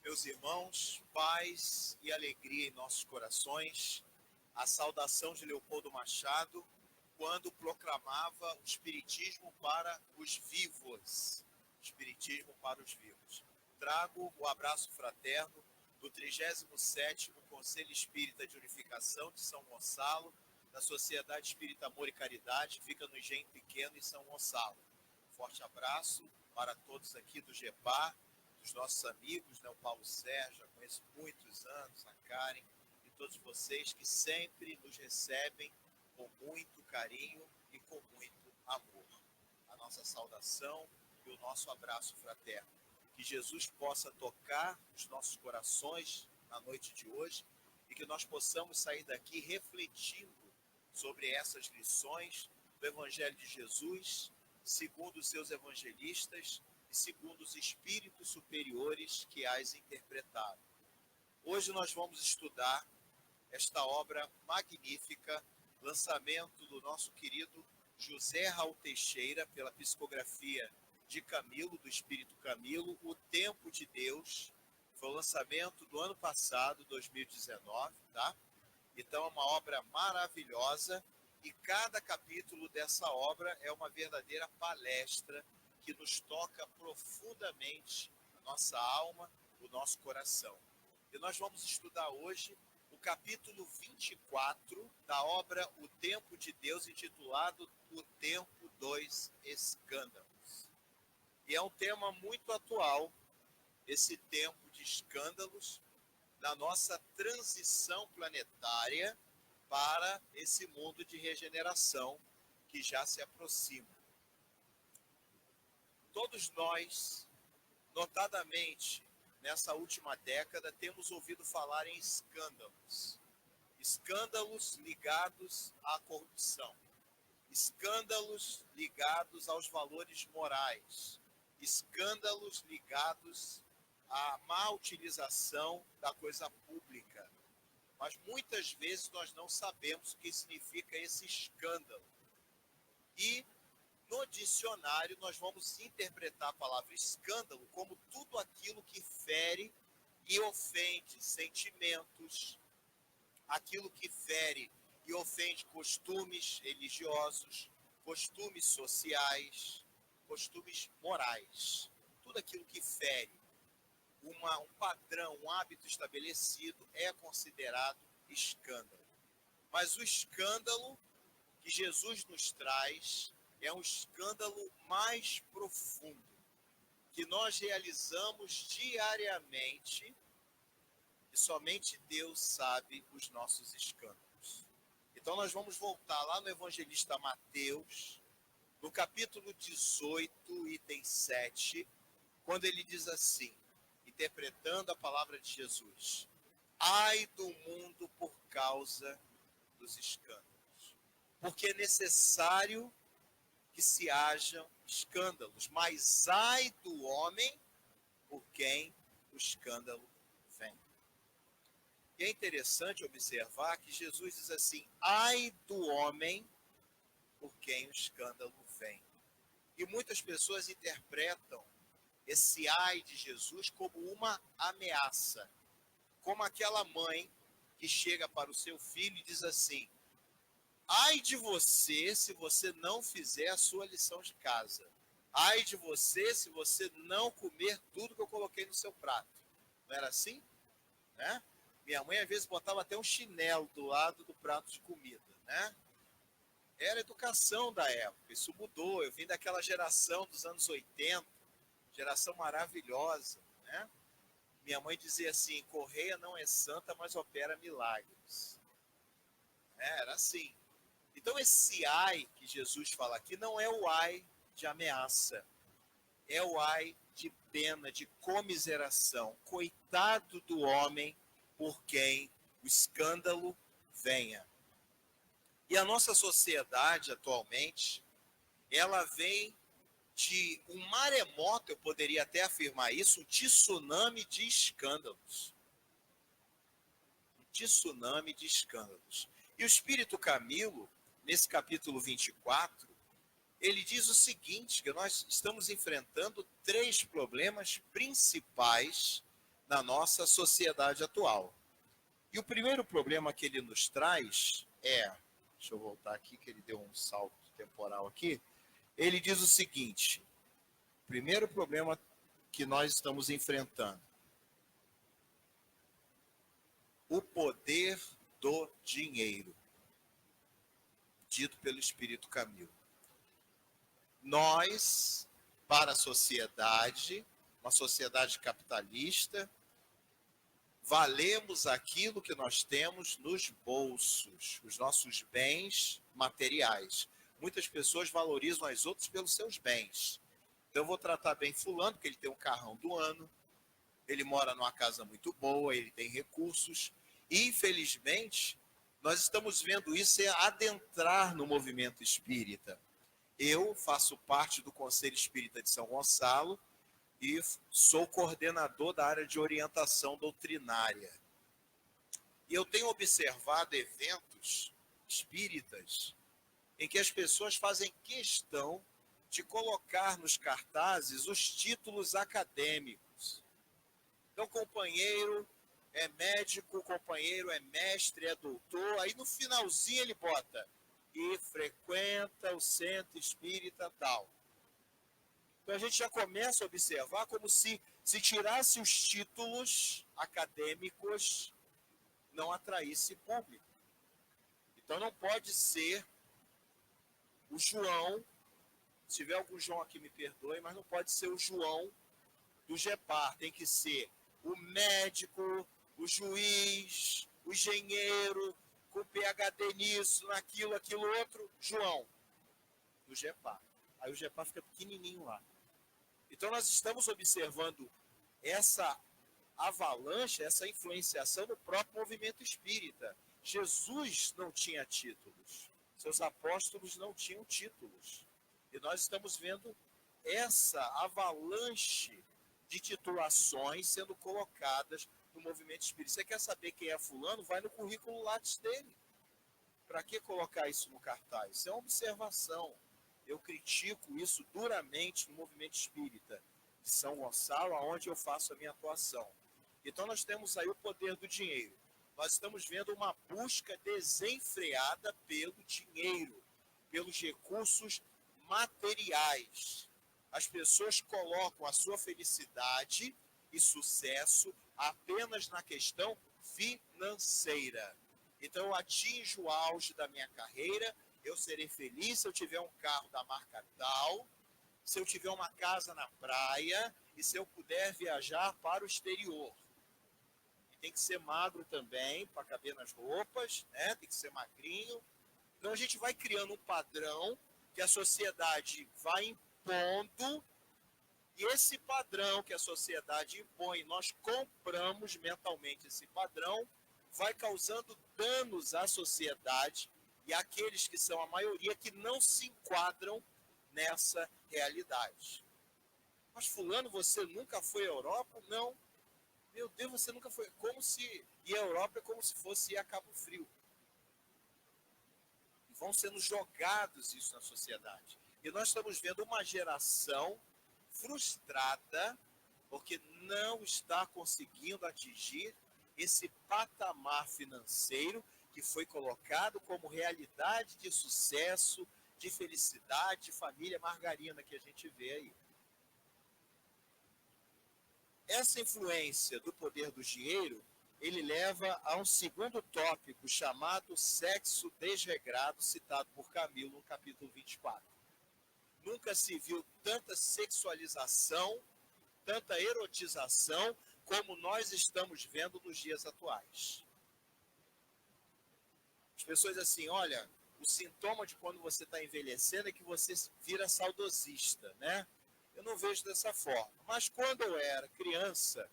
Meus irmãos, paz e alegria em nossos corações, a saudação de Leopoldo Machado, quando proclamava o Espiritismo para os vivos. Espiritismo para os vivos. Trago o abraço fraterno do 37º Conselho Espírita de Unificação de São Gonçalo, da Sociedade Espírita Amor e Caridade, fica no Engenho Pequeno, em São Gonçalo. Forte abraço para todos aqui do GEPAR, dos nossos amigos, né, o Paulo Sérgio, já conheço muitos anos, a Karen, e todos vocês que sempre nos recebem com muito carinho e com muito amor. A nossa saudação e o nosso abraço fraterno. Que Jesus possa tocar os nossos corações na noite de hoje e que nós possamos sair daqui refletindo sobre essas lições do Evangelho de Jesus, segundo os seus evangelistas e segundo os espíritos superiores que as interpretaram. Hoje nós vamos estudar esta obra magnífica, lançamento do nosso querido José Raul Teixeira, pela psicografia de Camilo, do Espírito Camilo, O Tempo de Deus. Foi o lançamento do ano passado, 2019, tá? Então é uma obra maravilhosa e cada capítulo dessa obra é uma verdadeira palestra que nos toca profundamente a nossa alma, o nosso coração. E nós vamos estudar hoje o capítulo 24 da obra O Tempo de Deus, intitulado O Tempo dos Escândalos. E é um tema muito atual, esse tempo de escândalos, na nossa transição planetária para esse mundo de regeneração que já se aproxima. Todos nós, notadamente nessa última década, temos ouvido falar em escândalos. Escândalos ligados à corrupção. Escândalos ligados aos valores morais. Escândalos ligados à má utilização da coisa pública. Mas muitas vezes nós não sabemos o que significa esse escândalo. E no dicionário, nós vamos interpretar a palavra escândalo como tudo aquilo que fere e ofende sentimentos, aquilo que fere e ofende costumes religiosos, costumes sociais, costumes morais. Tudo aquilo que fere um padrão, um hábito estabelecido é considerado escândalo. Mas o escândalo que Jesus nos traz é um escândalo mais profundo, que nós realizamos diariamente e somente Deus sabe os nossos escândalos. Então nós vamos voltar lá no evangelista Mateus, no capítulo 18, item 7, quando ele diz assim, interpretando a palavra de Jesus: ai do mundo por causa dos escândalos, porque é necessário que se hajam escândalos, mas ai do homem por quem o escândalo vem. E é interessante observar que Jesus diz assim, ai do homem por quem o escândalo vem. E muitas pessoas interpretam esse ai de Jesus como uma ameaça, como aquela mãe que chega para o seu filho e diz assim, ai de você se você não fizer a sua lição de casa. Ai de você se você não comer tudo que eu coloquei no seu prato. Não era assim? Né? Minha mãe às vezes botava até um chinelo do lado do prato de comida. Né? Era a educação da época. Isso mudou. Eu vim daquela geração dos anos 80, geração maravilhosa. Né? Minha mãe dizia assim, Correia não é santa, mas opera milagres. Era assim. Então esse ai que Jesus fala aqui não é o ai de ameaça, é o ai de pena, de comiseração. Coitado do homem por quem o escândalo venha. E a nossa sociedade atualmente, ela vem de um maremoto, eu poderia até afirmar isso, um tsunami de escândalos. Um tsunami de escândalos. E o Espírito Camilo, nesse capítulo 24, ele diz o seguinte, que nós estamos enfrentando 3 problemas principais na nossa sociedade atual. E o primeiro problema que ele nos traz deixa eu voltar aqui que ele deu um salto temporal aqui, ele diz o seguinte, o primeiro problema que nós estamos enfrentando, o poder do dinheiro, dito pelo Espírito Camilo. Nós, para a sociedade, uma sociedade capitalista, valemos aquilo que nós temos nos bolsos, os nossos bens materiais. Muitas pessoas valorizam as outras pelos seus bens. Então eu vou tratar bem fulano, porque ele tem um carrão do ano, ele mora numa casa muito boa, ele tem recursos. E, infelizmente, nós estamos vendo isso adentrar no movimento espírita. Eu faço parte do Conselho Espírita de São Gonçalo e sou coordenador da área de orientação doutrinária. E eu tenho observado eventos espíritas em que as pessoas fazem questão de colocar nos cartazes os títulos acadêmicos. Então, companheiro é médico, companheiro é mestre, é doutor, aí no finalzinho ele bota e frequenta o centro espírita tal. Então a gente já começa a observar como se tirasse os títulos acadêmicos, não atraísse público. Então não pode ser o João, se tiver algum João aqui me perdoe, mas não pode ser o João do GEPAR, tem que ser o médico, o juiz, o engenheiro, com PhD nisso, naquilo, aquilo outro, João, do GEPAR. Aí o GEPAR fica pequenininho lá. Então nós estamos observando essa avalanche, essa influenciação do próprio movimento espírita. Jesus não tinha títulos, seus apóstolos não tinham títulos. E nós estamos vendo essa avalanche de titulações sendo colocadas no movimento espírita. Você quer saber quem é fulano? Vai no currículo Lattes dele. Para que colocar isso no cartaz? Isso é uma observação. Eu critico isso duramente no movimento espírita de São Gonçalo, onde eu faço a minha atuação. Então nós temos aí o poder do dinheiro. Nós estamos vendo uma busca desenfreada pelo dinheiro, pelos recursos materiais. As pessoas colocam a sua felicidade e sucesso apenas na questão financeira. Então eu atinjo o auge da minha carreira, eu serei feliz se eu tiver um carro da marca tal, se eu tiver uma casa na praia e se eu puder viajar para o exterior. E tem que ser magro também, para caber nas roupas, né? Tem que ser magrinho. Então a gente vai criando um padrão que a sociedade vai impondo, e esse padrão que a sociedade impõe, nós compramos mentalmente esse padrão, vai causando danos à sociedade e àqueles que são a maioria que não se enquadram nessa realidade. Mas fulano, você nunca foi à Europa? Não. Meu Deus, você nunca foi. Como se... E a Europa é como se fosse ir a Cabo Frio. E vão sendo jogados isso na sociedade. E nós estamos vendo uma geração frustrada porque não está conseguindo atingir esse patamar financeiro que foi colocado como realidade de sucesso, de felicidade, de família margarina que a gente vê aí. Essa influência do poder do dinheiro, ele leva a um segundo tópico chamado sexo desregrado, citado por Camilo no capítulo 24. Nunca se viu tanta sexualização, tanta erotização, como nós estamos vendo nos dias atuais. As pessoas assim, olha, o sintoma de quando você está envelhecendo é que você vira saudosista, né? Eu não vejo dessa forma. Mas quando eu era criança,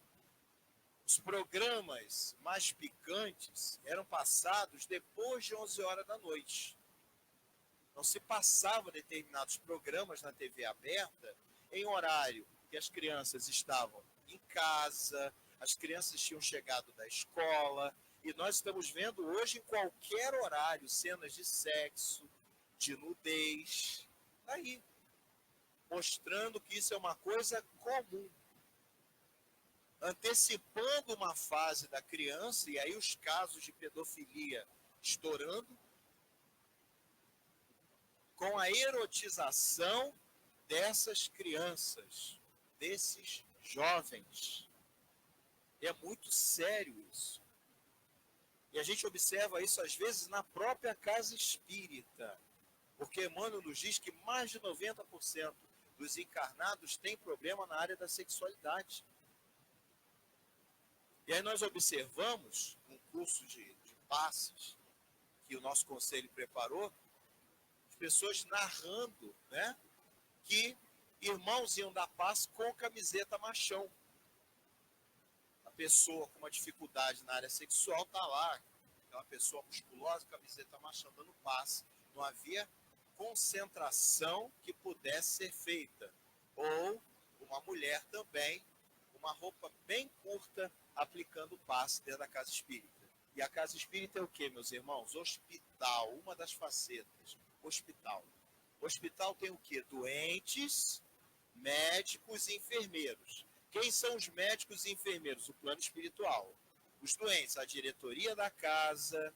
os programas mais picantes eram passados depois de 11 horas da noite. Não se passava determinados programas na TV aberta em horário que as crianças estavam em casa, as crianças tinham chegado da escola, e nós estamos vendo hoje em qualquer horário cenas de sexo, de nudez, aí, mostrando que isso é uma coisa comum. antecipando uma fase da criança, e aí os casos de pedofilia estourando, com a erotização dessas crianças, desses jovens. E é muito sério isso. E a gente observa isso, às vezes, na própria casa espírita. Porque Emmanuel nos diz que mais de 90% dos encarnados têm problema na área da sexualidade. E aí nós observamos, um curso de passes que o nosso conselho preparou, as pessoas narrando, né, que irmãos iam dar passe com camiseta machão. A pessoa com uma dificuldade na área sexual está lá, é uma pessoa musculosa, camiseta machão, dando passe. Não havia concentração que pudesse ser feita. Ou uma mulher também, uma roupa bem curta, aplicando passe dentro da casa espírita. E a casa espírita é o que, meus irmãos? Hospital, uma das facetas. Hospital. Hospital tem o que? Doentes, médicos e enfermeiros. Quem são os médicos e enfermeiros? O plano espiritual. Os doentes, a diretoria da casa,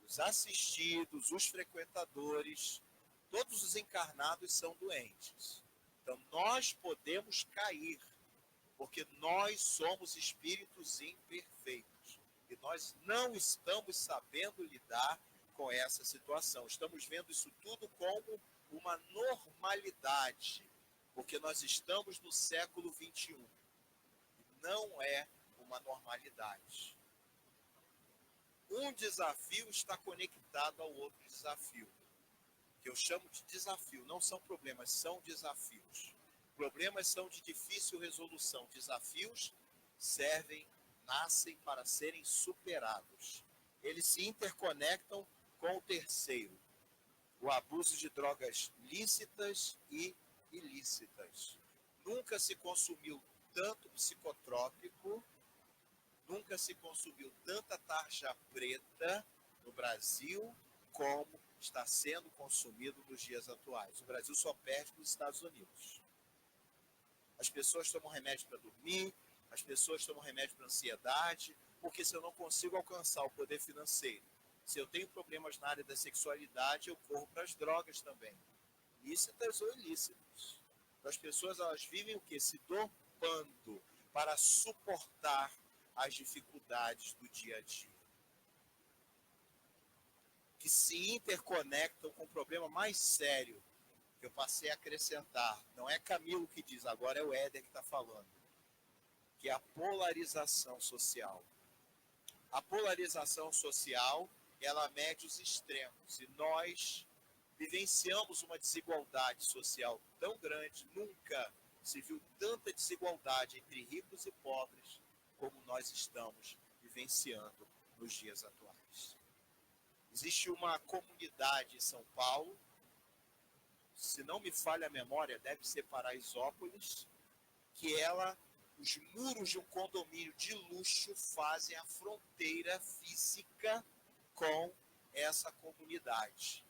os assistidos, os frequentadores, todos os encarnados são doentes. Então nós podemos cair, porque nós somos espíritos imperfeitos. E nós não estamos sabendo lidar com essa situação. Estamos vendo isso tudo como uma normalidade, porque nós estamos no século XXI. Não é uma normalidade. Um desafio está conectado ao outro desafio, que eu chamo de desafio. Não são problemas, são desafios. Problemas são de difícil resolução. Desafios nascem para serem superados. Eles se interconectam com o terceiro, o abuso de drogas lícitas e ilícitas. Nunca se consumiu tanto psicotrópico, nunca se consumiu tanta tarja preta no Brasil como está sendo consumido nos dias atuais. O Brasil só perde para os Estados Unidos. As pessoas tomam remédio para dormir, as pessoas tomam remédio para ansiedade, porque se eu não consigo alcançar o poder financeiro, se eu tenho problemas na área da sexualidade, eu corro para as drogas também, lícitas ou ilícitas. Então, as pessoas, elas vivem o quê? Se dopando para suportar as dificuldades do dia a dia, que se interconectam com o problema mais sério que eu passei a acrescentar. Não é Camilo que diz, agora é o Éder que está falando, que é a polarização social. A polarização social, ela mede os extremos, e nós vivenciamos uma desigualdade social tão grande, nunca se viu tanta desigualdade entre ricos e pobres como nós estamos vivenciando nos dias atuais. Existe uma comunidade em São Paulo, se não me falha a memória, deve ser Paraisópolis, que os muros de um condomínio de luxo fazem a fronteira física com essa comunidade.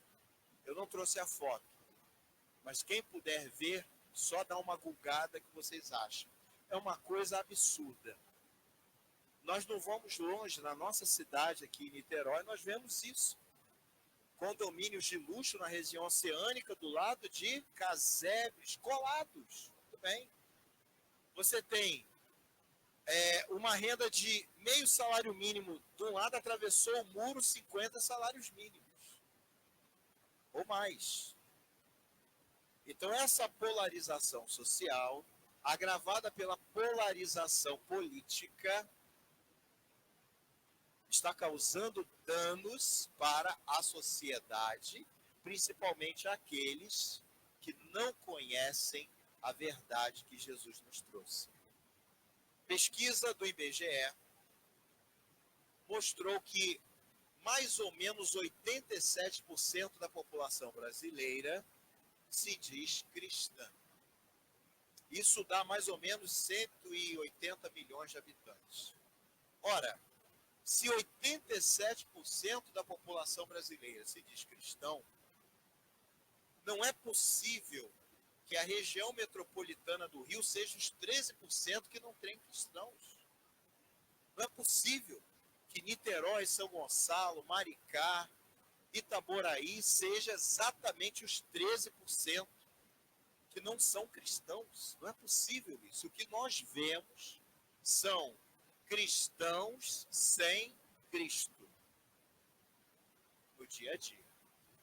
Eu não trouxe a foto, mas quem puder ver, só dá uma gulgada que vocês acham. É uma coisa absurda. Nós não vamos longe, na nossa cidade aqui em Niterói, nós vemos isso. Condomínios de luxo na região oceânica, do lado de casebres colados. Tudo bem. Você tem uma renda de meio salário mínimo, de um lado atravessou o muro 50 salários mínimos. Ou mais. Então, essa polarização social, agravada pela polarização política, está causando danos para a sociedade, principalmente aqueles que não conhecem a verdade que Jesus nos trouxe. Pesquisa do IBGE mostrou que mais ou menos 87% da população brasileira se diz cristã. Isso dá mais ou menos 180 milhões de habitantes. Ora, se 87% da população brasileira se diz cristão, não é possível que a região metropolitana do Rio seja os 13% que não tem cristãos. Não é possível que Niterói, São Gonçalo, Maricá, Itaboraí seja exatamente os 13% que não são cristãos. Não é possível isso. O que nós vemos são cristãos sem Cristo no dia a dia.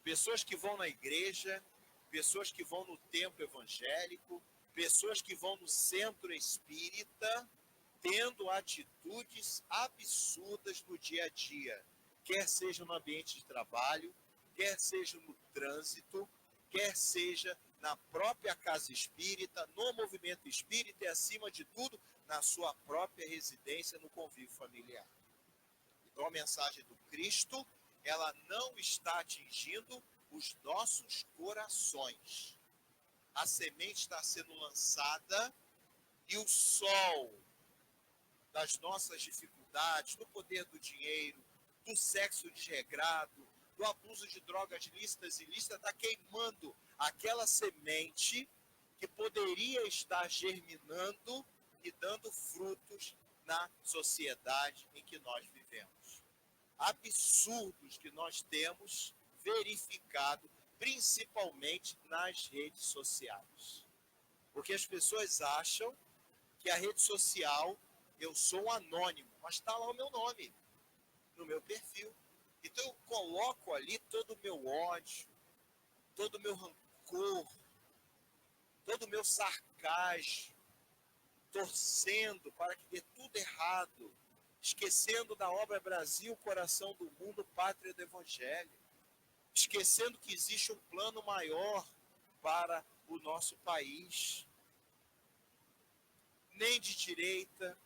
Pessoas que vão na igreja, pessoas que vão no templo evangélico, pessoas que vão no centro espírita, tendo atitudes absurdas no dia a dia, quer seja no ambiente de trabalho, quer seja no trânsito, quer seja na própria casa espírita, no movimento espírita e, acima de tudo, na sua própria residência, no convívio familiar. Então, a mensagem do Cristo, ela não está atingindo os nossos corações. A semente está sendo lançada e o sol das nossas dificuldades, do poder do dinheiro, do sexo desregrado, do abuso de drogas lícitas e ilícitas, está queimando aquela semente que poderia estar germinando e dando frutos na sociedade em que nós vivemos. Absurdos que nós temos verificado, principalmente nas redes sociais. Porque as pessoas acham que a rede social, eu sou um anônimo, mas está lá o meu nome, no meu perfil. Então eu coloco ali todo o meu ódio, todo o meu rancor, todo o meu sarcasmo, torcendo para que dê tudo errado, esquecendo da obra Brasil, coração do mundo, pátria do Evangelho, esquecendo que existe um plano maior para o nosso país. Nem de direita,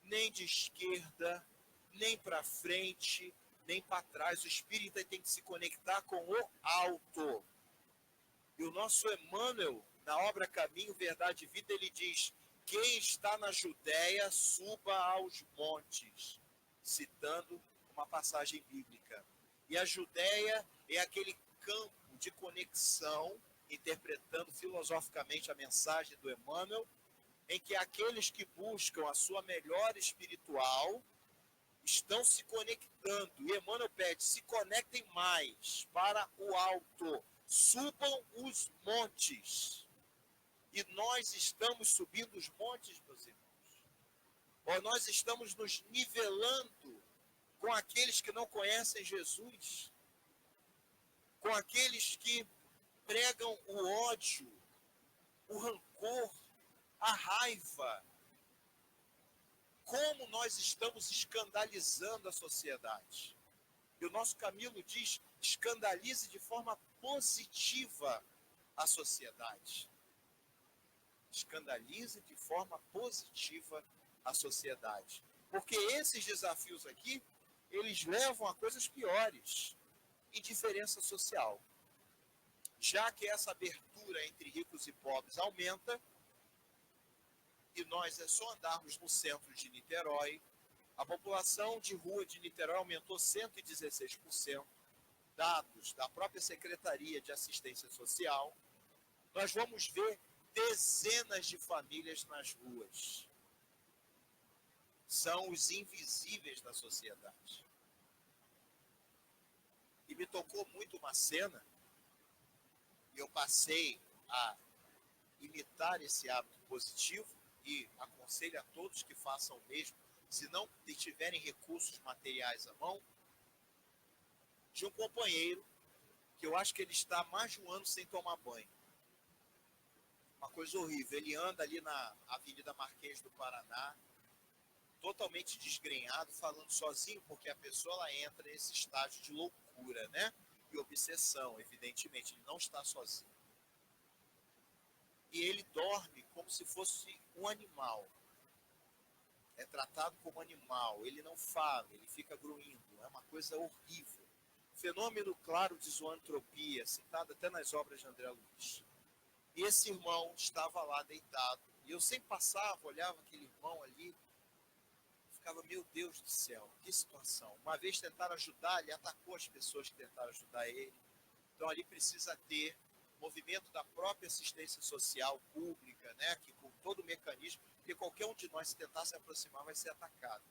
nem de esquerda, nem para frente, nem para trás. O espírita tem que se conectar com o alto. E o nosso Emmanuel, na obra Caminho, Verdade e Vida, ele diz: quem está na Judéia, suba aos montes, citando uma passagem bíblica. E a Judéia é aquele campo de conexão, interpretando filosoficamente a mensagem do Emmanuel, em que aqueles que buscam a sua melhora espiritual estão se conectando. E Emmanuel pede, se conectem mais para o alto, subam os montes. E nós estamos subindo os montes, meus irmãos. Ou nós estamos nos nivelando com aqueles que não conhecem Jesus, com aqueles que pregam o ódio, o rancor, a raiva. Como nós estamos escandalizando a sociedade. E o nosso Camilo diz, escandalize de forma positiva a sociedade. Escandalize de forma positiva a sociedade. Porque esses desafios aqui, eles levam a coisas piores. Indiferença social. Já que essa abertura entre ricos e pobres aumenta, e nós é só andarmos no centro de Niterói, a população de rua de Niterói aumentou 116%, dados da própria Secretaria de Assistência Social. Nós vamos ver dezenas de famílias nas ruas. São os invisíveis da sociedade. E me tocou muito uma cena, e eu passei a imitar esse hábito positivo, e aconselho a todos que façam o mesmo, se não tiverem recursos materiais à mão, de um companheiro, que eu acho que ele está mais de um ano sem tomar banho. Uma coisa horrível. Ele anda ali na Avenida Marquês do Paraná, totalmente desgrenhado, falando sozinho, porque a pessoa ela entra nesse estágio de loucura, né? E obsessão, evidentemente, ele não está sozinho. E ele dorme como se fosse um animal. É tratado como animal, ele não fala, ele fica gruindo, é uma coisa horrível. Fenômeno claro de zoantropia, citado até nas obras de André Luiz. E esse irmão estava lá deitado, e eu sempre passava, olhava aquele irmão ali, ficava, meu Deus do céu, que situação. Uma vez tentaram ajudar, ele atacou as pessoas que tentaram ajudar ele. Então ali precisa ter movimento da própria assistência social pública, né, que com todo o mecanismo, porque qualquer um de nós, se tentar se aproximar, vai ser atacado.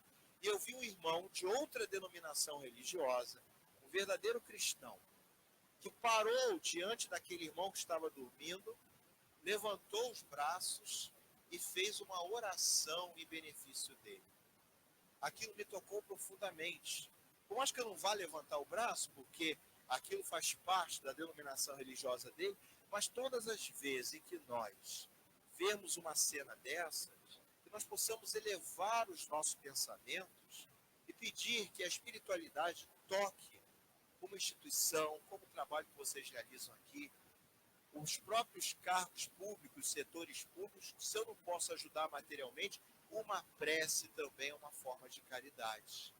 E eu vi um irmão de outra denominação religiosa, um verdadeiro cristão, que parou diante daquele irmão que estava dormindo, levantou os braços e fez uma oração em benefício dele. Aquilo me tocou profundamente. Por mais que eu não vá levantar o braço, porque aquilo faz parte da denominação religiosa dele, mas todas as vezes em que nós vemos uma cena dessas, que nós possamos elevar os nossos pensamentos e pedir que a espiritualidade toque como instituição, como o trabalho que vocês realizam aqui, os próprios cargos públicos, setores públicos, se eu não posso ajudar materialmente, uma prece também é uma forma de caridade,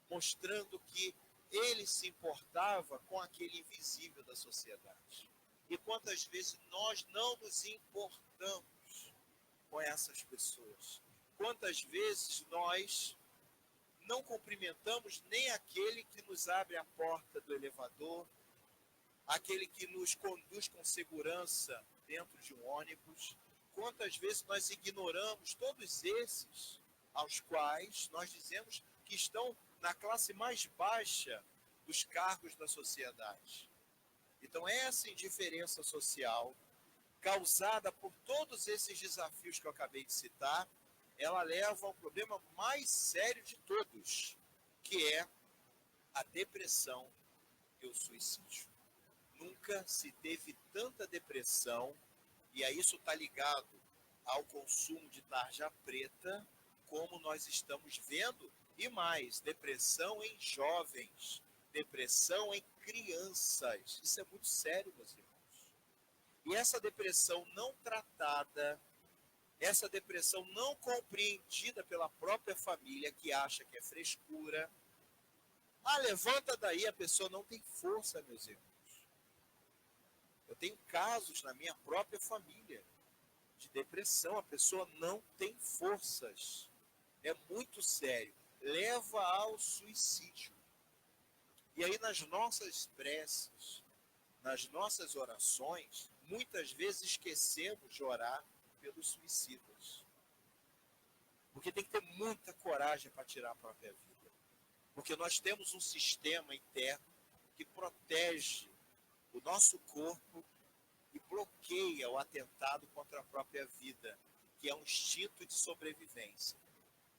mostrando que ele se importava com aquele invisível da sociedade. E quantas vezes nós não nos importamos com essas pessoas? Quantas vezes nós não cumprimentamos nem aquele que nos abre a porta do elevador, aquele que nos conduz com segurança dentro de um ônibus? Quantas vezes nós ignoramos todos esses aos quais nós dizemos que estão na classe mais baixa dos cargos da sociedade? Então, essa indiferença social, causada por todos esses desafios que eu acabei de citar, ela leva ao problema mais sério de todos, que é a depressão e o suicídio. Nunca se teve tanta depressão, e a isso está ligado ao consumo de tarja preta, como nós estamos vendo, e mais, depressão em jovens, depressão em crianças. Isso é muito sério, meus irmãos. E essa depressão não tratada, essa depressão não compreendida pela própria família, que acha que é frescura. Ah, levanta daí, a pessoa não tem força, meus irmãos. Eu tenho casos na minha própria família de depressão, a pessoa não tem forças. É muito sério. Leva ao suicídio. E aí nas nossas preces, nas nossas orações, muitas vezes esquecemos de orar pelos suicidas. Porque tem que ter muita coragem para tirar a própria vida. Porque nós temos um sistema interno que protege o nosso corpo e bloqueia o atentado contra a própria vida, que é um instinto de sobrevivência.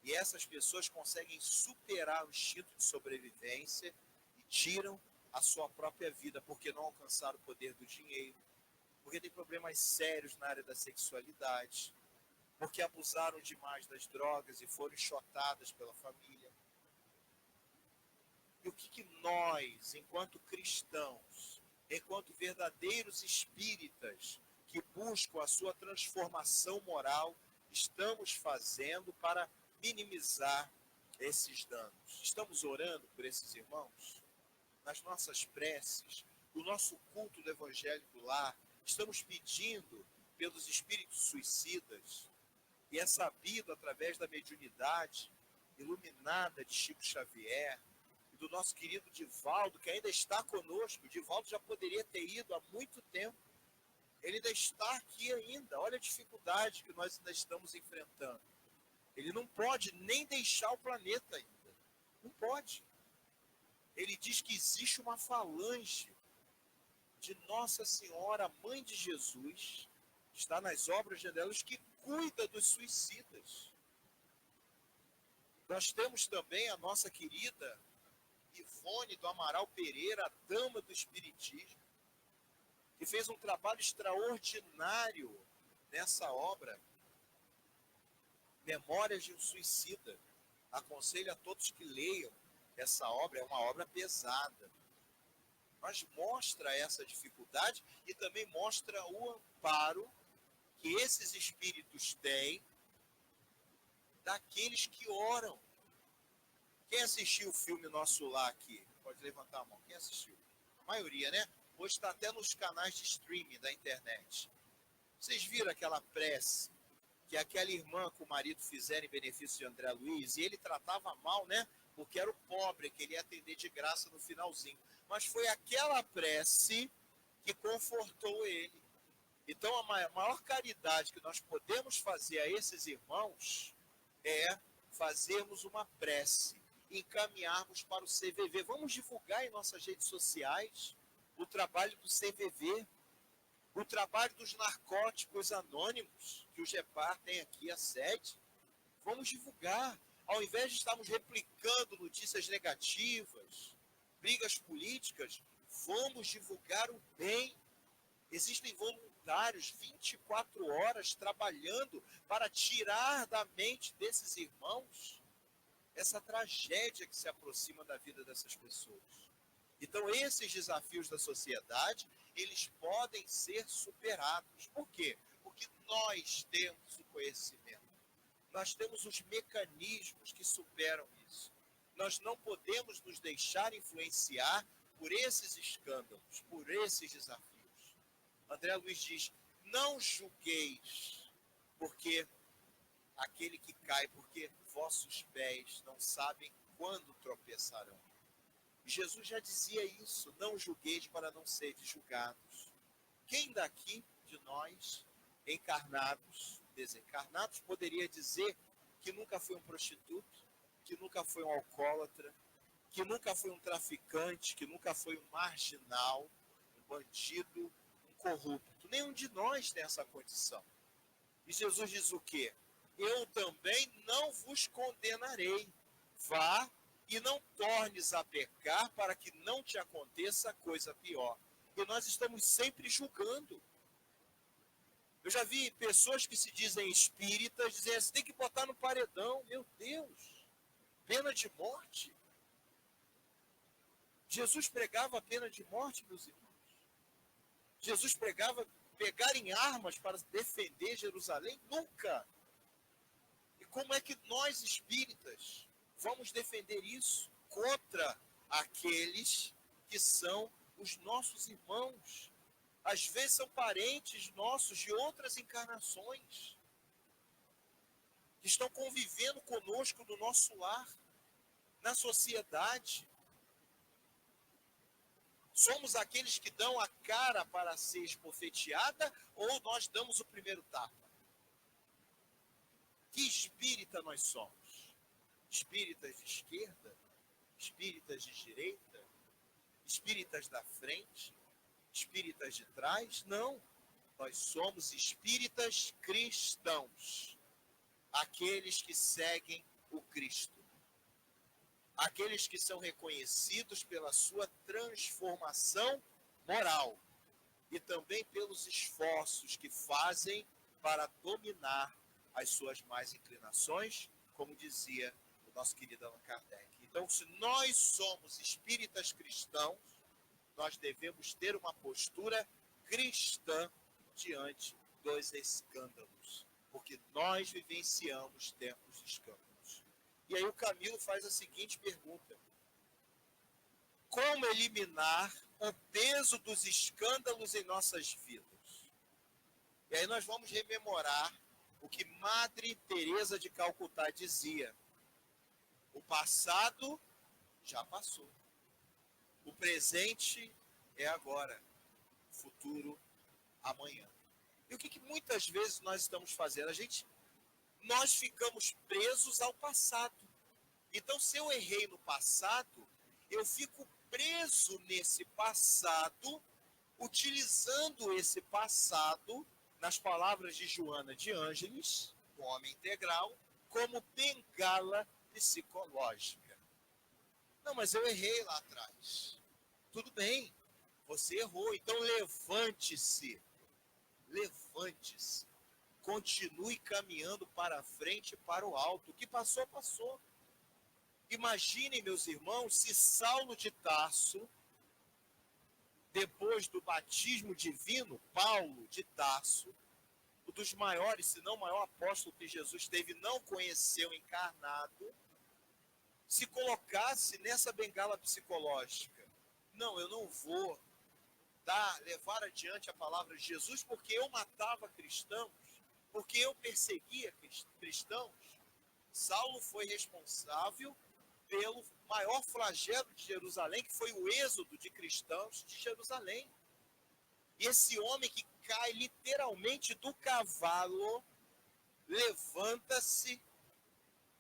E essas pessoas conseguem superar o instinto de sobrevivência e tiram a sua própria vida, porque não alcançaram o poder do dinheiro, porque tem problemas sérios na área da sexualidade, porque abusaram demais das drogas e foram enxotadas pela família. E o que nós, enquanto cristãos, enquanto verdadeiros espíritas que buscam a sua transformação moral, estamos fazendo para minimizar esses danos? Estamos orando por esses irmãos? Nas nossas preces, no nosso culto do Evangelho do Lar, estamos pedindo pelos espíritos suicidas, e é sabido através da mediunidade iluminada de Chico Xavier, do nosso querido Divaldo, que ainda está conosco. O Divaldo já poderia ter ido há muito tempo. Ele ainda está aqui ainda. Olha a dificuldade que nós ainda estamos enfrentando. Ele não pode nem deixar o planeta ainda. Não pode. Ele diz que existe uma falange de Nossa Senhora, Mãe de Jesus, que está nas obras de Deus, que cuida dos suicidas. Nós temos também a nossa querida Ivone do Amaral Pereira, a dama do espiritismo, que fez um trabalho extraordinário nessa obra, Memórias de um Suicida. Aconselho a todos que leiam essa obra, é uma obra pesada, mas mostra essa dificuldade e também mostra o amparo que esses espíritos têm daqueles que oram. Quem assistiu o filme Nosso Lar aqui? Pode levantar a mão. Quem assistiu? A maioria, né? Hoje está até nos canais de streaming da internet. Vocês viram aquela prece que aquela irmã com o marido fizeram em benefício de André Luiz? E ele tratava mal, né? Porque era o pobre que ele ia atender de graça no finalzinho. Mas foi aquela prece que confortou ele. Então, a maior caridade que nós podemos fazer a esses irmãos é fazermos uma prece, encaminharmos para o CVV. Vamos divulgar em nossas redes sociais o trabalho do CVV, o trabalho dos narcóticos anônimos, que o GEPAR tem aqui a sede. Vamos divulgar. Ao invés de estarmos replicando notícias negativas, brigas políticas, vamos divulgar o bem. Existem voluntários 24 horas trabalhando para tirar da mente desses irmãos essa tragédia que se aproxima da vida dessas pessoas. Então, esses desafios da sociedade, eles podem ser superados. Por quê? Porque nós temos o conhecimento. Nós temos os mecanismos que superam isso. Nós não podemos nos deixar influenciar por esses escândalos, por esses desafios. André Luiz diz, não julgueis, porque aquele que cai, porque vossos pés não sabem quando tropeçarão. E Jesus já dizia isso, não julgueis para não seres julgados. Quem daqui de nós, encarnados, desencarnados, poderia dizer que nunca foi um prostituto, que nunca foi um alcoólatra, que nunca foi um traficante, que nunca foi um marginal, um bandido, um corrupto? Nenhum de nós tem essa condição. E Jesus diz o quê? Eu também não vos condenarei. Vá e não tornes a pecar para que não te aconteça coisa pior. E nós estamos sempre julgando. Eu já vi pessoas que se dizem espíritas, dizendo assim, tem que botar no paredão. Meu Deus, pena de morte? Jesus pregava a pena de morte, meus irmãos? Jesus pregava pegar em armas para defender Jerusalém? Nunca! E como é que nós espíritas vamos defender isso contra aqueles que são os nossos irmãos? Às vezes são parentes nossos de outras encarnações, que estão convivendo conosco no nosso lar, na sociedade. Somos aqueles que dão a cara para ser esbofeteada ou nós damos o primeiro tapa? Que espírita nós somos? Espíritas de esquerda? Espíritas de direita? Espíritas da frente? Espíritas de trás? Não. Nós somos espíritas cristãos. Aqueles que seguem o Cristo. Aqueles que são reconhecidos pela sua transformação moral. E também pelos esforços que fazem para dominar as suas más inclinações, como dizia o nosso querido Allan Kardec. Então, se nós somos espíritas cristãos, nós devemos ter uma postura cristã diante dos escândalos, porque nós vivenciamos tempos de escândalos. E aí o Camilo faz a seguinte pergunta: como eliminar o peso dos escândalos em nossas vidas? E aí nós vamos rememorar o que Madre Teresa de Calcutá dizia: o passado já passou. O presente é agora, o futuro amanhã. E o que muitas vezes nós estamos fazendo? Nós ficamos presos ao passado. Então, se eu errei no passado, eu fico preso nesse passado, utilizando esse passado, nas palavras de Joana de Ângeles, o homem integral, como bengala psicológica. Não, mas eu errei lá atrás. Tudo bem, você errou, então levante-se. Levante-se. Continue caminhando para a frente e para o alto. O que passou, passou. Imaginem, meus irmãos, se Saulo de Tarso, depois do batismo divino, Paulo de Tarso, um dos maiores, se não o maior apóstolo que Jesus teve, não conheceu encarnado, se colocasse nessa bengala psicológica. Não, eu não vou levar adiante a palavra de Jesus porque eu matava cristãos, porque eu perseguia cristãos. Saulo foi responsável pelo maior flagelo de Jerusalém, que foi o êxodo de cristãos de Jerusalém. E esse homem que cai literalmente do cavalo, levanta-se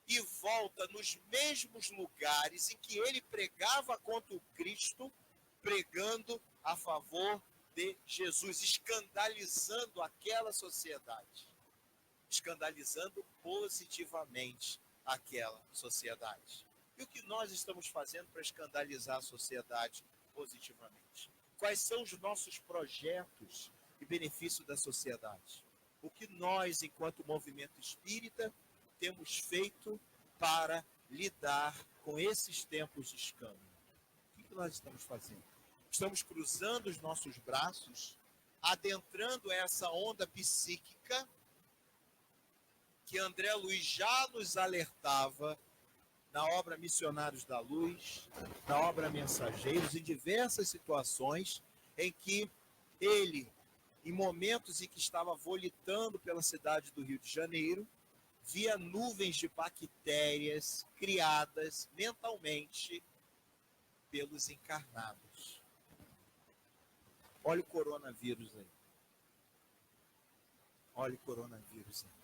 e volta nos mesmos lugares em que ele pregava contra o Cristo, pregando a favor de Jesus, escandalizando aquela sociedade, escandalizando positivamente aquela sociedade. E o que nós estamos fazendo para escandalizar a sociedade positivamente? Quais são os nossos projetos em benefício da sociedade? O que nós, enquanto movimento espírita, temos feito para lidar com esses tempos de escândalo? O que nós estamos fazendo? Estamos cruzando os nossos braços, adentrando essa onda psíquica que André Luiz já nos alertava na obra Missionários da Luz, na obra Mensageiros, em diversas situações em que ele, em momentos em que estava volitando pela cidade do Rio de Janeiro, via nuvens de bactérias criadas mentalmente pelos encarnados. Olha o coronavírus aí. Olha o coronavírus aí.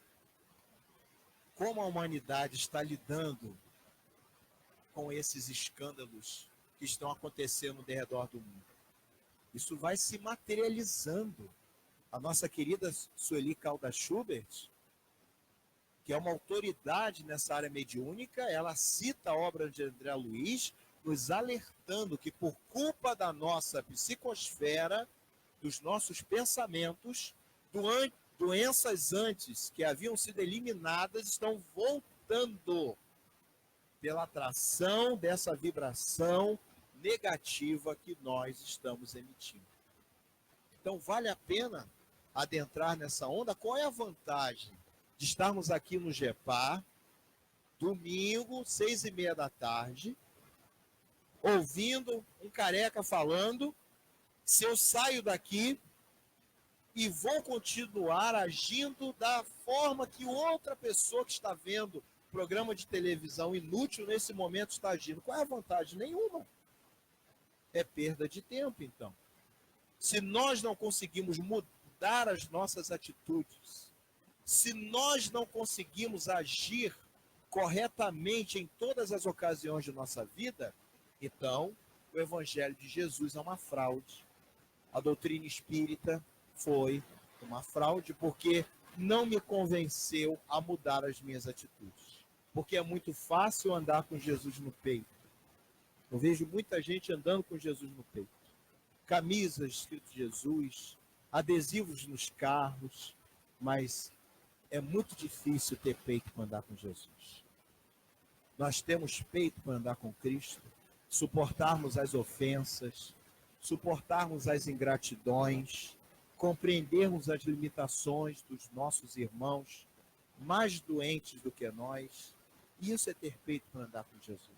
Como a humanidade está lidando com esses escândalos que estão acontecendo ao redor do mundo? Isso vai se materializando. A nossa querida Sueli Caldas Schubert, que é uma autoridade nessa área mediúnica, ela cita a obra de André Luiz, nos alertando que por culpa da nossa psicosfera, dos nossos pensamentos, doenças antes que haviam sido eliminadas estão voltando pela atração dessa vibração negativa que nós estamos emitindo. Então, vale a pena adentrar nessa onda? Qual é a vantagem de estarmos aqui no GEPAR, domingo, 6h30 da tarde, ouvindo um careca falando, se eu saio daqui e vou continuar agindo da forma que outra pessoa que está vendo programa de televisão inútil nesse momento está agindo? Qual é a vantagem? Nenhuma. É perda de tempo, então. Se nós não conseguimos mudar as nossas atitudes, se nós não conseguimos agir corretamente em todas as ocasiões de nossa vida, então o Evangelho de Jesus é uma fraude. A doutrina espírita foi uma fraude porque não me convenceu a mudar as minhas atitudes. Porque é muito fácil andar com Jesus no peito. Eu vejo muita gente andando com Jesus no peito. Camisas escrito Jesus, adesivos nos carros, mas é muito difícil ter peito para andar com Jesus. Nós temos peito para andar com Cristo, suportarmos as ofensas, suportarmos as ingratidões, compreendermos as limitações dos nossos irmãos mais doentes do que nós. Isso é ter peito para andar com Jesus.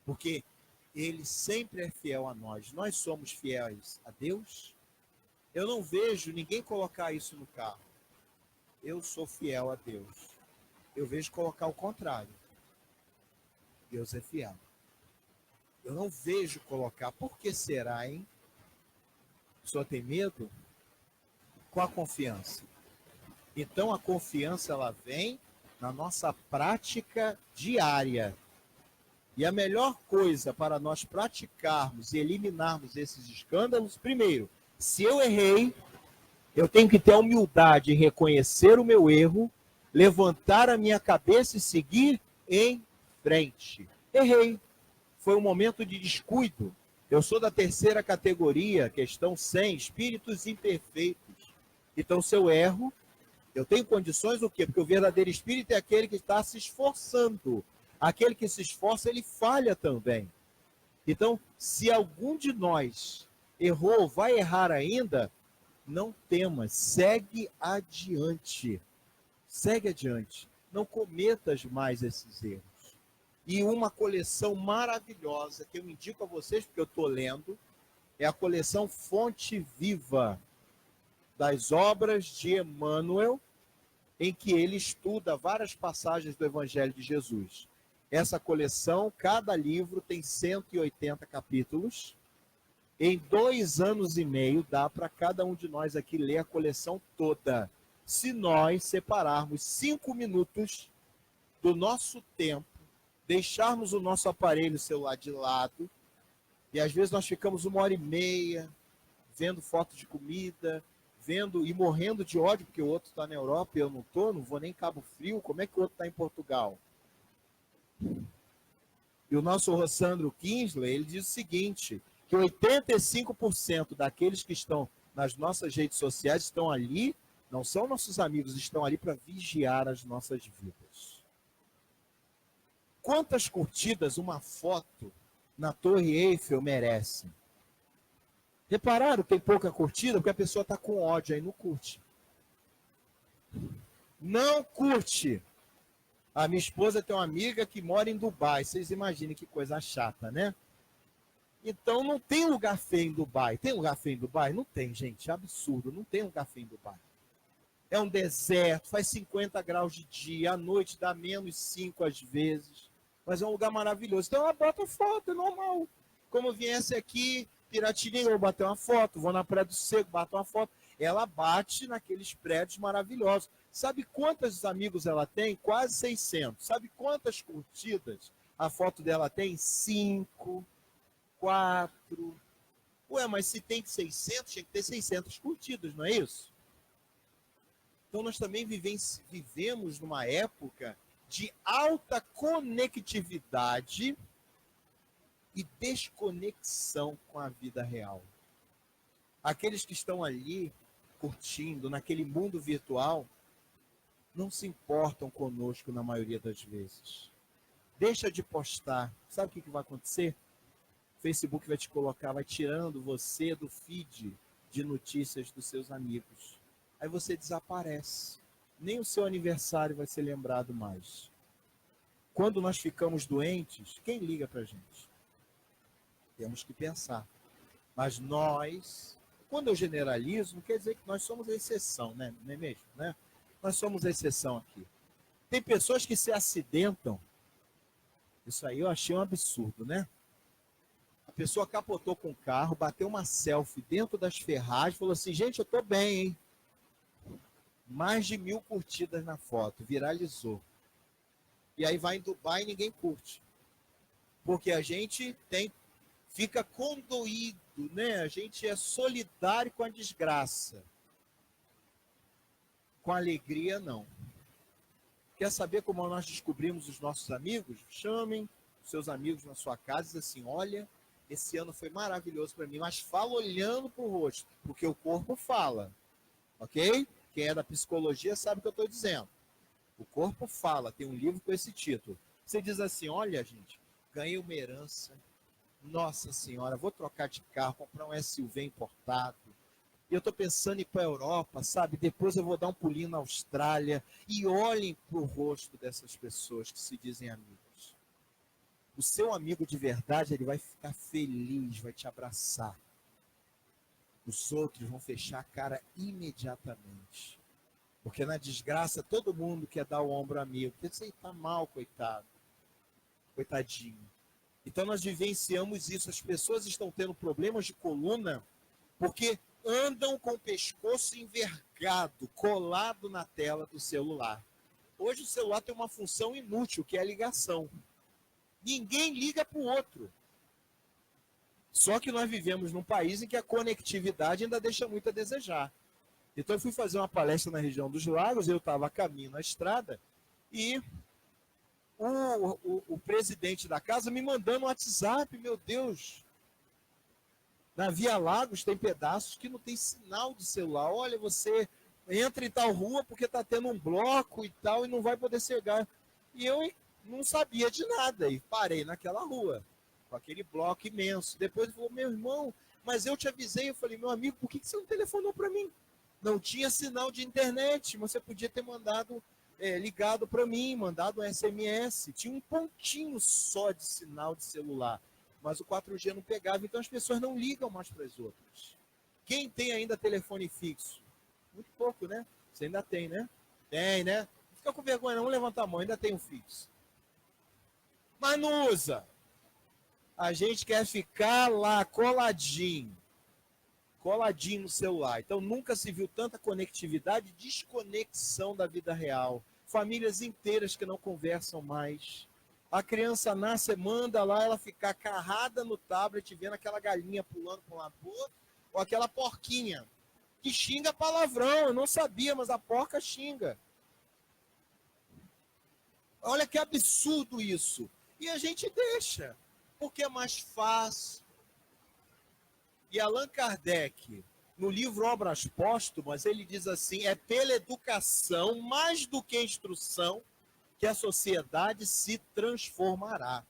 Porque ele sempre é fiel a nós. Nós somos fiéis a Deus. Eu não vejo ninguém colocar isso no carro. Eu sou fiel a Deus. Eu vejo colocar o contrário. Deus é fiel. Eu não vejo colocar. Por que será, hein? O senhor tem medo? Com a confiança. Então a confiança ela vem na nossa prática diária. E a melhor coisa para nós praticarmos e eliminarmos esses escândalos, primeiro, se eu errei, eu tenho que ter a humildade em reconhecer o meu erro, levantar a minha cabeça e seguir em frente. Errei. Foi um momento de descuido. Eu sou da terceira categoria, questão 100, espíritos imperfeitos. Então, se eu erro, eu tenho condições o quê? Porque o verdadeiro espírito é aquele que está se esforçando. Aquele que se esforça, ele falha também. Então, se algum de nós errou, vai errar ainda, não temas, segue adiante. Segue adiante. Não cometas mais esses erros. E uma coleção maravilhosa que eu indico a vocês, porque eu estou lendo, é a coleção Fonte Viva, das obras de Emmanuel, em que ele estuda várias passagens do Evangelho de Jesus. Essa coleção, cada livro tem 180 capítulos. Em 2 anos e meio, dá para cada um de nós aqui ler a coleção toda. Se nós separarmos 5 minutos do nosso tempo, deixarmos o nosso aparelho celular de lado, e às vezes nós ficamos 1h30 vendo foto de comida, vendo e morrendo de ódio, porque o outro está na Europa e eu não estou, não vou nem em Cabo Frio, como é que o outro está em Portugal? E o nosso Rossandro Kingsley, ele diz o seguinte, que 85% daqueles que estão nas nossas redes sociais estão ali, não são nossos amigos, estão ali para vigiar as nossas vidas. Quantas curtidas uma foto na Torre Eiffel merece? Repararam que tem pouca curtida? Porque a pessoa está com ódio aí, não curte. Não curte. A minha esposa tem uma amiga que mora em Dubai. Vocês imaginem que coisa chata, né? Então não tem lugar feio em Dubai. Tem lugar feio em Dubai? Não tem, gente. É absurdo. Não tem lugar feio em Dubai. É um deserto, faz 50 graus de dia, à noite dá -5 às vezes. Mas é um lugar maravilhoso. Então ela bota foto, é normal. Como viesse aqui, Piratininga, eu vou bater uma foto, vou na Praia do Seco, bato uma foto. Ela bate naqueles prédios maravilhosos. Sabe quantos amigos ela tem? Quase 600. Sabe quantas curtidas a foto dela tem? 5, 4. Ué, mas se tem 600, tinha que ter 600 curtidas, não é isso? Então nós também vivemos numa época de alta conectividade e desconexão com a vida real. Aqueles que estão ali curtindo naquele mundo virtual não se importam conosco na maioria das vezes. Deixa de postar. Sabe o que vai acontecer? O Facebook vai te colocar, vai tirando você do feed de notícias dos seus amigos. Aí você desaparece. Nem o seu aniversário vai ser lembrado mais. Quando nós ficamos doentes, quem liga para a gente? Temos que pensar. Mas nós, quando eu generalizo, não quer dizer que nós somos a exceção, né? Não é mesmo? Né? Nós somos a exceção aqui. Tem pessoas que se acidentam. Isso aí eu achei um absurdo, né? A pessoa capotou com o carro, bateu uma selfie dentro das ferragens, falou assim, gente, eu tô bem, hein? Mais de 1.000 curtidas na foto, viralizou. E aí vai em Dubai e ninguém curte. Porque a gente fica condoído, né? A gente é solidário com a desgraça. Com a alegria, não. Quer saber como nós descobrimos os nossos amigos? Chamem seus amigos na sua casa e dizem assim, olha, esse ano foi maravilhoso para mim, mas fala olhando para o rosto, porque o corpo fala, ok? Quem é da psicologia sabe o que eu estou dizendo. O corpo fala, tem um livro com esse título. Você diz assim, olha, gente, ganhei uma herança, nossa senhora, vou trocar de carro, comprar um SUV importado, e eu estou pensando em ir para a Europa, sabe? Depois eu vou dar um pulinho na Austrália, e olhem para o rosto dessas pessoas que se dizem amigos. O seu amigo de verdade, ele vai ficar feliz, vai te abraçar. Os outros vão fechar a cara imediatamente. Porque na desgraça, todo mundo quer dar o ombro amigo. Porque você está mal, coitado. Coitadinho. Então nós vivenciamos isso. As pessoas estão tendo problemas de coluna porque andam com o pescoço envergado, colado na tela do celular. Hoje o celular tem uma função inútil, que é a ligação. Ninguém liga para o outro. Só que nós vivemos num país em que a conectividade ainda deixa muito a desejar. Então eu fui fazer uma palestra na região dos Lagos, eu estava a caminho na estrada, e o presidente da casa me mandando um WhatsApp, meu Deus. Na Via Lagos tem pedaços que não tem sinal de celular. Olha, você entra em tal rua porque está tendo um bloco e tal, e não vai poder chegar. E eu não sabia de nada, e parei naquela rua, com aquele bloco imenso. Depois ele falou, meu irmão, mas eu te avisei. Eu falei, meu amigo, por que você não telefonou para mim? Não tinha sinal de internet, você podia ter mandado, ligado para mim, mandado um SMS. Tinha um pontinho só de sinal de celular, mas o 4G não pegava, então as pessoas não ligam mais para as outras. Quem tem ainda telefone fixo? Muito pouco, né? Você ainda tem, né? Tem, né? Não fica com vergonha, não levanta a mão, ainda tem um fixo. Mas não usa. A gente quer ficar lá coladinho no celular. Então nunca se viu tanta conectividade e desconexão da vida real. famílias inteiras que não conversam mais. A criança nasce, manda lá ela ficar agarrada no tablet, vendo aquela galinha pulando para um lado para o outro, ou aquela porquinha que xinga palavrão. Eu não sabia, mas a porca xinga. Olha que absurdo isso. E a gente deixa, porque é mais fácil. E Allan Kardec, no livro Obras Póstumas, ele diz assim: é pela educação, mais do que instrução, que a sociedade se transformará.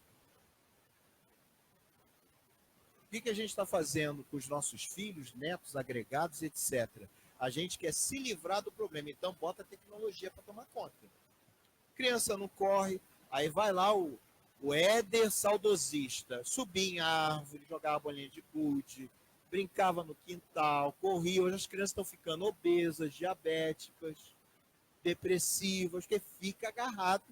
O que a gente está fazendo com os nossos filhos, netos, agregados, etc.? A gente quer se livrar do problema, então bota a tecnologia para tomar conta. Criança não corre, aí vai lá o Éder saudosista, subia em árvore, jogava bolinha de gude, brincava no quintal, corria. Hoje as crianças estão ficando obesas, diabéticas, depressivas, que fica agarrado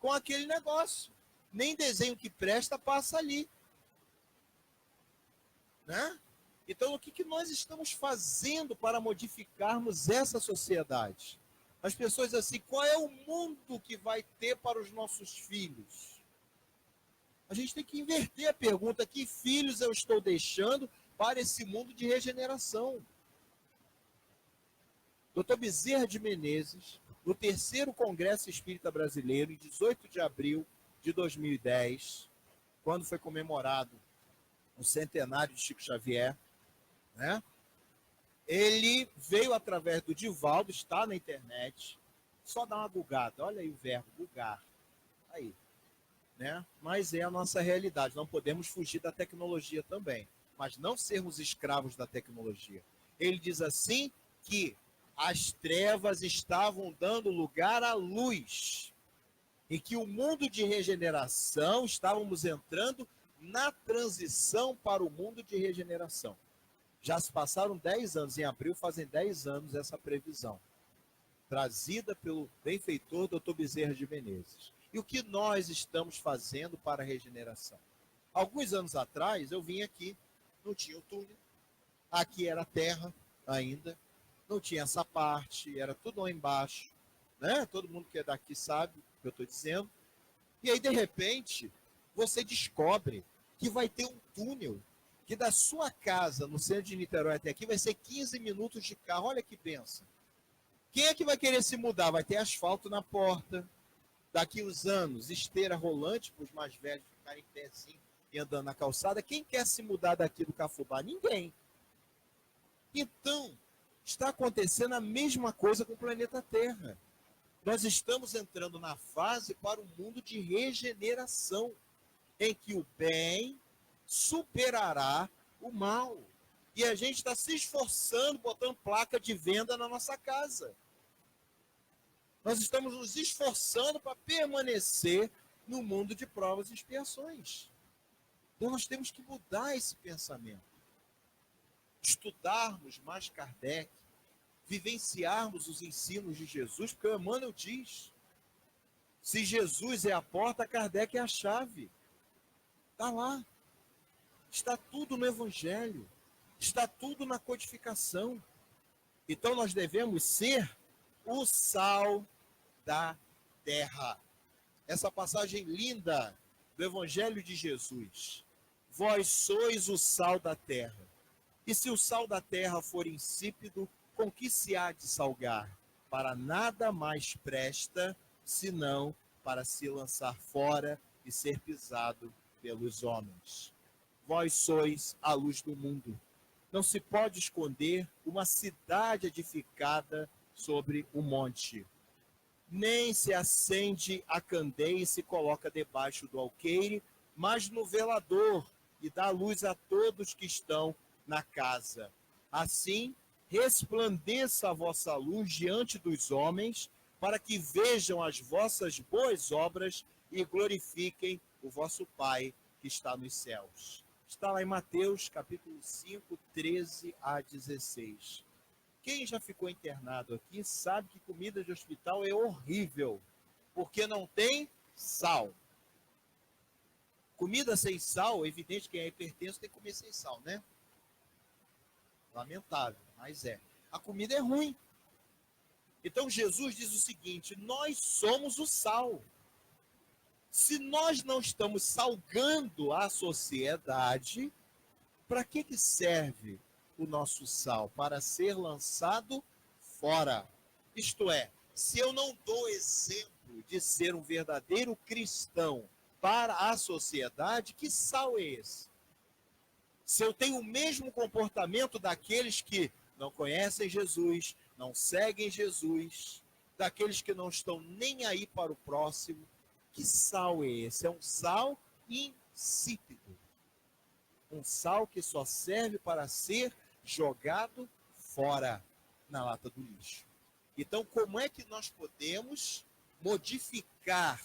com aquele negócio. Nem desenho que presta passa ali. Né? Então, o que nós estamos fazendo para modificarmos essa sociedade? As pessoas assim, qual é o mundo que vai ter para os nossos filhos? A gente tem que inverter a pergunta: que filhos eu estou deixando para esse mundo de regeneração? Dr. Bezerra de Menezes, no 3º Congresso Espírita Brasileiro, em 18 de abril de 2010, quando foi comemorado o centenário de Chico Xavier, né? Ele veio através do Divaldo, está na internet, só dá uma bugada, olha aí o verbo, bugar, aí, né? Mas é a nossa realidade, não podemos fugir da tecnologia também, mas não sermos escravos da tecnologia. Ele diz assim que as trevas estavam dando lugar à luz, e que o mundo de regeneração, estávamos entrando na transição para o mundo de regeneração. Já se passaram 10 anos, em abril fazem 10 anos essa previsão, trazida pelo benfeitor Dr. Bezerra de Menezes. E o que nós estamos fazendo para a regeneração? Alguns anos atrás, eu vim aqui, não tinha o túnel, aqui era terra ainda, não tinha essa parte, era tudo lá embaixo, né? Todo mundo que é daqui sabe o que eu estou dizendo. E aí, de repente, você descobre que vai ter um túnel que da sua casa, no centro de Niterói até aqui, vai ser 15 minutos de carro. Olha que benção. Quem é que vai querer se mudar? Vai ter asfalto na porta. Daqui uns anos, esteira rolante para os mais velhos ficarem em pé assim e andando na calçada. Quem quer se mudar daqui do Cafubá? Ninguém. Então, está acontecendo a mesma coisa com o planeta Terra. Nós estamos entrando na fase para um mundo de regeneração, em que o bem superará o mal. E a gente está se esforçando, botando placa de venda na nossa casa. Nós estamos nos esforçando para permanecer no mundo de provas e expiações. Então nós temos que mudar esse pensamento. Estudarmos mais Kardec, vivenciarmos os ensinos de Jesus, porque o Emmanuel diz: se Jesus é a porta, Kardec é a chave. Está lá. Está tudo no Evangelho. Está tudo na codificação. Então nós devemos ser o sal da terra. Essa passagem linda do Evangelho de Jesus. Vós sois o sal da terra. E se o sal da terra for insípido, com que se há de salgar? Para nada mais presta, senão para se lançar fora e ser pisado pelos homens. Vós sois a luz do mundo. Não se pode esconder uma cidade edificada sobre um monte. Nem se acende a candeia e se coloca debaixo do alqueire, mas no velador, e dá luz a todos que estão na casa. Assim, resplandeça a vossa luz diante dos homens, para que vejam as vossas boas obras e glorifiquem o vosso Pai que está nos céus. Está lá em Mateus, capítulo 5, 13 a 16. Quem já ficou internado aqui sabe que comida de hospital é horrível, porque não tem sal. Comida sem sal, é evidente que quem é hipertenso tem que comer sem sal, né? Lamentável, mas é. A comida é ruim. Então Jesus diz o seguinte: nós somos o sal. Se nós não estamos salgando a sociedade, para que serve o nosso sal? Para ser lançado fora. Isto é, se eu não dou exemplo de ser um verdadeiro cristão para a sociedade, que sal é esse? Se eu tenho o mesmo comportamento daqueles que não conhecem Jesus, não seguem Jesus, daqueles que não estão nem aí para o próximo, que sal é esse? É um sal insípido. Um sal que só serve para ser jogado fora na lata do lixo. Então, como é que nós podemos modificar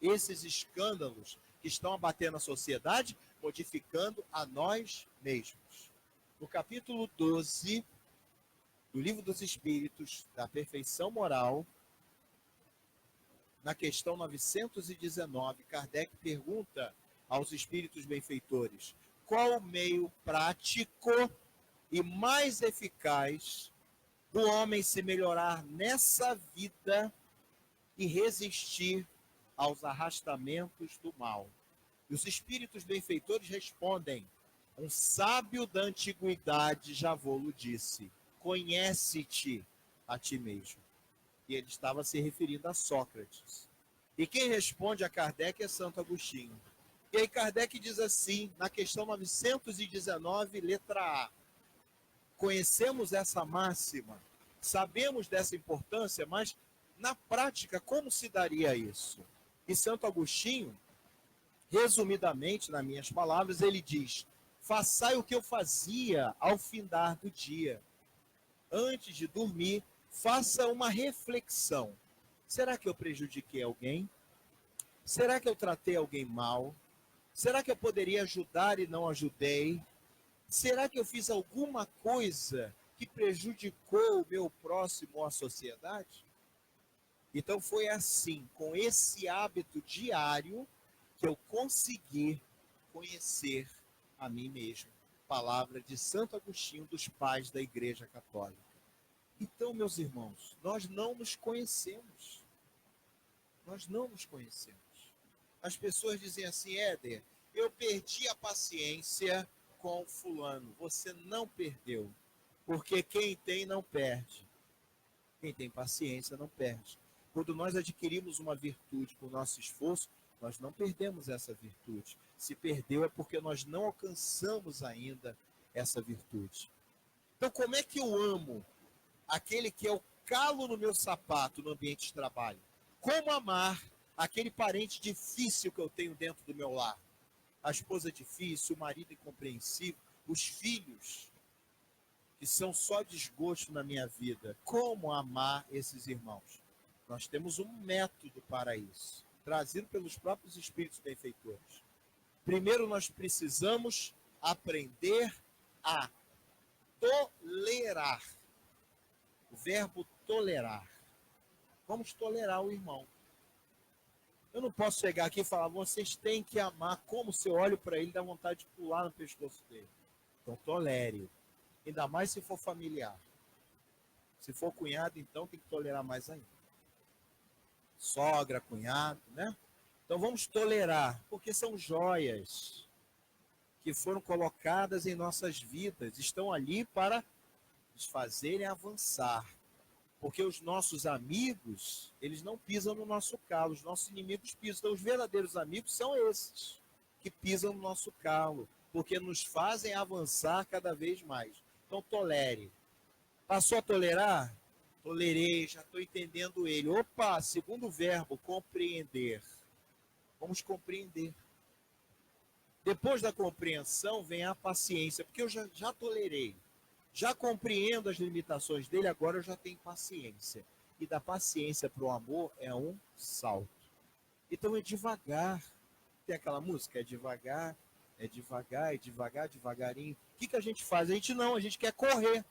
esses escândalos que estão abatendo a sociedade, modificando a nós mesmos? No capítulo 12 do Livro dos Espíritos, da Perfeição Moral, na questão 919, Kardec pergunta aos espíritos benfeitores: qual o meio prático e mais eficaz do homem se melhorar nessa vida e resistir aos arrastamentos do mal? E os espíritos benfeitores respondem: um sábio da antiguidade já vô-lo disse, conhece-te a ti mesmo. E ele estava se referindo a Sócrates. E quem responde a Kardec é Santo Agostinho. E aí Kardec diz assim, na questão 919, letra A: conhecemos essa máxima, sabemos dessa importância, mas na prática, como se daria isso? E Santo Agostinho, resumidamente, nas minhas palavras, ele diz: façai o que eu fazia ao findar do dia. Antes de dormir, faça uma reflexão. Será que eu prejudiquei alguém? Será que eu tratei alguém mal? Será que eu poderia ajudar e não ajudei? Será que eu fiz alguma coisa que prejudicou o meu próximo ou a sociedade? Então foi assim, com esse hábito diário, que eu consegui conhecer a mim mesmo. Palavra de Santo Agostinho, dos pais da Igreja Católica. Então, meus irmãos, nós não nos conhecemos. Nós não nos conhecemos. As pessoas dizem assim: Éder, eu perdi a paciência com fulano. Você não perdeu, porque quem tem não perde. Quem tem paciência não perde. Quando nós adquirimos uma virtude com o nosso esforço, nós não perdemos essa virtude. Se perdeu é porque nós não alcançamos ainda essa virtude. Então, como é que eu amo aquele que é o calo no meu sapato no ambiente de trabalho? Como amar aquele parente difícil que eu tenho dentro do meu lar? A esposa difícil, o marido incompreensível, os filhos que são só desgosto na minha vida. Como amar esses irmãos? Nós temos um método para isso, trazido pelos próprios espíritos benfeitores. Primeiro, nós precisamos aprender a tolerar. O verbo tolerar. Vamos tolerar o irmão. Eu não posso chegar aqui e falar: vocês têm que amar. Como se eu olho para ele, dá vontade de pular no pescoço dele. Então tolere-o. Ainda mais se for familiar. Se for cunhado, então tem que tolerar mais ainda. Sogra, cunhado, né? Então vamos tolerar, porque são joias que foram colocadas em nossas vidas, estão ali para nos fazerem avançar. Porque os nossos amigos, eles não pisam no nosso calo, os nossos inimigos pisam. Então os verdadeiros amigos são esses, que pisam no nosso calo, porque nos fazem avançar cada vez mais. Então tolere. Passou a tolerar? Tolerei, já estou entendendo ele. Opa, segundo verbo, compreender. Vamos compreender. Depois da compreensão vem a paciência, porque eu já tolerei. Já compreendo as limitações dele, agora eu já tenho paciência. E da paciência para o amor é um salto. Então é devagar. Tem aquela música? É devagar, é devagar, é devagar, devagarinho. O que a gente faz? A gente quer correr.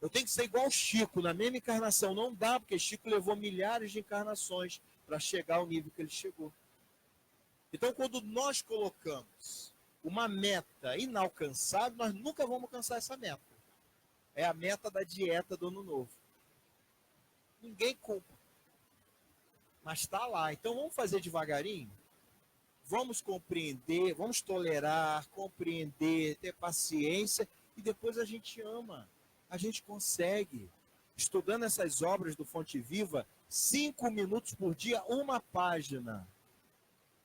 Eu tenho que ser igual o Chico, na mesma encarnação. Não dá, porque Chico levou milhares de encarnações para chegar ao nível que ele chegou. Então, quando nós colocamos uma meta inalcançável, nós nunca vamos alcançar essa meta. É a meta da dieta do Ano Novo. Ninguém cumpre. Mas está lá. Então vamos fazer devagarinho? Vamos compreender, vamos tolerar, compreender, ter paciência e depois a gente ama. A gente consegue. Estudando essas obras do Fonte Viva, 5 minutos por dia, uma página.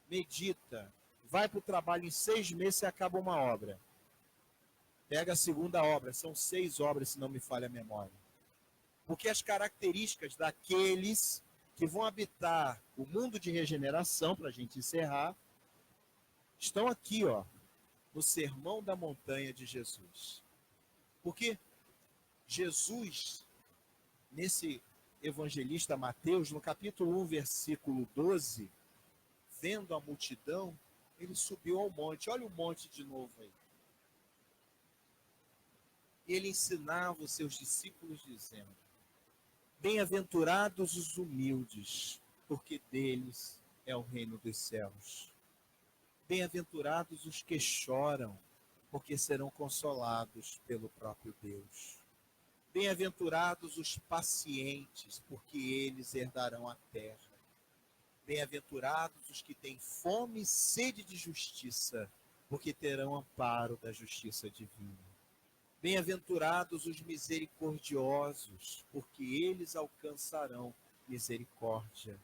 Medita. Vai para o trabalho em 6 meses e acaba uma obra. Pega a segunda obra, são 6 obras, se não me falha a memória. Porque as características daqueles que vão habitar o mundo de regeneração, para a gente encerrar, estão aqui, ó, no Sermão da Montanha de Jesus. Porque Jesus, nesse evangelista Mateus, no capítulo 1, versículo 12, vendo a multidão, ele subiu ao monte. Olha o monte de novo aí. Ele ensinava os seus discípulos dizendo: bem-aventurados os humildes, porque deles é o reino dos céus. Bem-aventurados os que choram, porque serão consolados pelo próprio Deus. Bem-aventurados os pacientes, porque eles herdarão a terra. Bem-aventurados os que têm fome e sede de justiça, porque terão amparo da justiça divina. Bem-aventurados os misericordiosos, porque eles alcançarão misericórdia.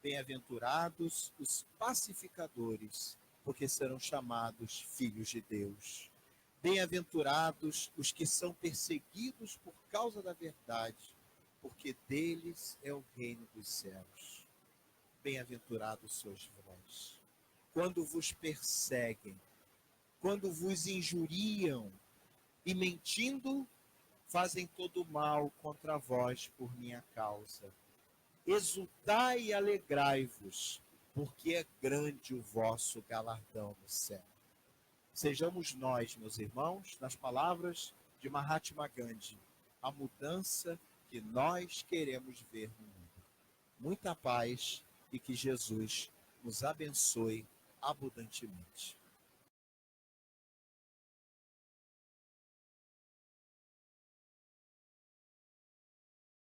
Bem-aventurados os pacificadores, porque serão chamados filhos de Deus. Bem-aventurados os que são perseguidos por causa da verdade, porque deles é o reino dos céus. Bem-aventurados sois vós, quando vos perseguem, quando vos injuriam, e mentindo, fazem todo mal contra vós por minha causa. Exultai e alegrai-vos, porque é grande o vosso galardão no céu. Sejamos nós, meus irmãos, nas palavras de Mahatma Gandhi, a mudança que nós queremos ver no mundo. Muita paz e que Jesus nos abençoe abundantemente.